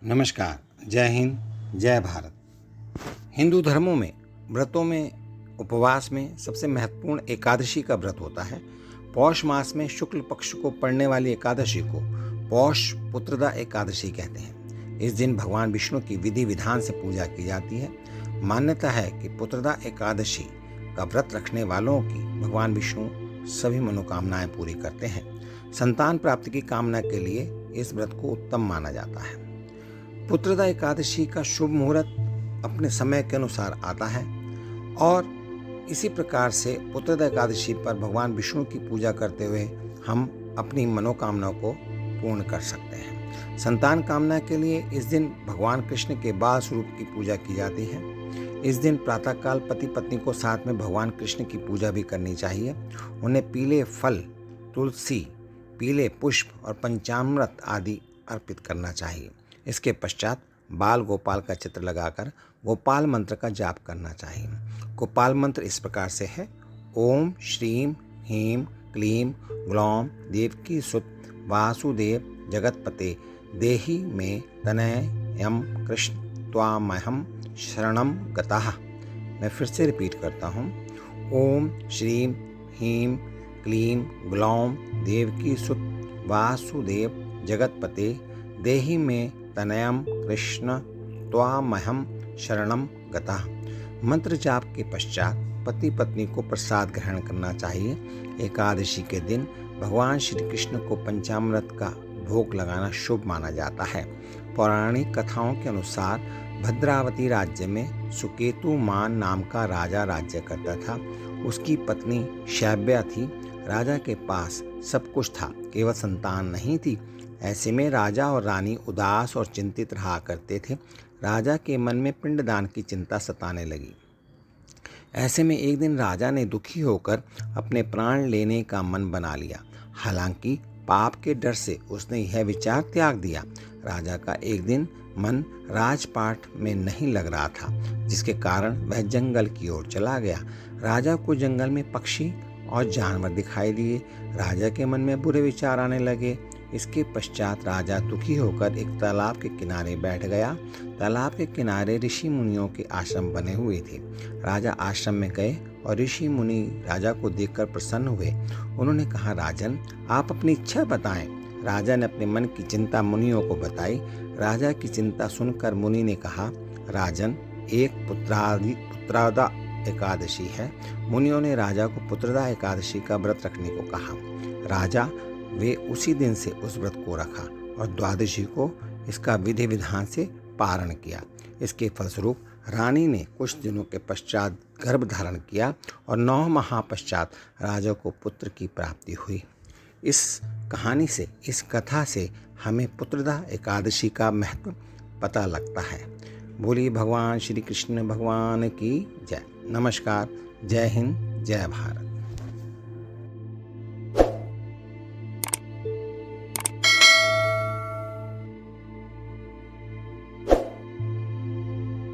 नमस्कार। जय हिंद, जय भारत। हिंदू धर्मों में व्रतों में उपवास में सबसे महत्वपूर्ण एकादशी का व्रत होता है। पौष मास में शुक्ल पक्ष को पड़ने वाली एकादशी को पौष पुत्रदा एकादशी कहते हैं। इस दिन भगवान विष्णु की विधि विधान से पूजा की जाती है। मान्यता है कि पुत्रदा एकादशी का व्रत रखने वालों की भगवान विष्णु सभी मनोकामनाएं पूरी करते हैं। संतान प्राप्ति की कामना के लिए इस व्रत को उत्तम माना जाता है। पुत्रदा एकादशी का शुभ मुहूर्त अपने समय के अनुसार आता है और इसी प्रकार से पुत्रदा एकादशी पर भगवान विष्णु की पूजा करते हुए हम अपनी मनोकामना को पूर्ण कर सकते हैं। संतान कामना के लिए इस दिन भगवान कृष्ण के बाल स्वरूप की पूजा की जाती है। इस दिन प्रातःकाल पति पत्नी को साथ में भगवान कृष्ण की पूजा भी करनी चाहिए। उन्हें पीले फल, तुलसी, पीले पुष्प और पंचामृत आदि अर्पित करना चाहिए। इसके पश्चात बाल गोपाल का चित्र लगाकर गोपाल मंत्र का जाप करना चाहिए। गोपाल मंत्र इस प्रकार से है: ओम श्रीम ह्रीं क्लीं ग्लौं देवकी सुत वासुदेव जगतपते देहि मे तनयं कृष्ण त्वामहं शरणं गतः। मैं फिर से रिपीट करता हूँ। ओम श्रीम ह्रीं क्लीं ग्लौं देवकी सुत वासुदेव जगतपते देहि मे तनयं कृष्ण त्वामहं शरणं गतः। मंत्र जाप के पश्चात पति पत्नी को प्रसाद ग्रहण करना चाहिए। एकादशी के दिन भगवान श्री कृष्ण को पंचामृत का भोग लगाना शुभ माना जाता है। पौराणिक कथाओं के अनुसार भद्रावती राज्य में सुकेतुमान नाम का राजा राज्य करता था। उसकी पत्नी शैब्या थी। राजा के पास सब कुछ था, केवल संतान नहीं थी। ऐसे में राजा और रानी उदास और चिंतित रहा करते थे। राजा के मन में पिंडदान की चिंता सताने लगी। ऐसे में एक दिन राजा ने दुखी होकर अपने प्राण लेने का मन बना लिया। हालांकि पाप के डर से उसने यह विचार त्याग दिया। राजा का एक दिन मन राजपाट में नहीं लग रहा था, जिसके कारण वह जंगल की ओर चला गया। राजा को जंगल में पक्षी और जानवर दिखाई दिए। राजा के मन में बुरे विचार आने लगे। इसके पश्चात राजा दुखी होकर एक तालाब के किनारे बैठ गया। तालाब के किनारे ऋषि मुनियों के आश्रम बने हुए थे। राजा आश्रम में गए और ऋषि मुनि राजा को देखकर प्रसन्न हुए। उन्होंने कहा, राजन, आप अपनी इच्छा बताएं। राजा ने अपने मन की चिंता मुनियों को बताई। राजा की चिंता सुनकर मुनि ने कहा, राजन, एक पुत्रदा एकादशी है। मुनियों ने राजा को पुत्रदा एकादशी का व्रत रखने को कहा। राजा वे उसी दिन से उस व्रत को रखा और द्वादशी को इसका विधि विधान से पारण किया। इसके फलस्वरूप रानी ने कुछ दिनों के पश्चात गर्भ धारण किया और 9 माह पश्चात राजा को पुत्र की प्राप्ति हुई। इस कहानी से, इस कथा से हमें पुत्रदा एकादशी का महत्व पता लगता है। बोलिए भगवान श्री कृष्ण भगवान की जय। नमस्कार। जय हिंद, जय भारत।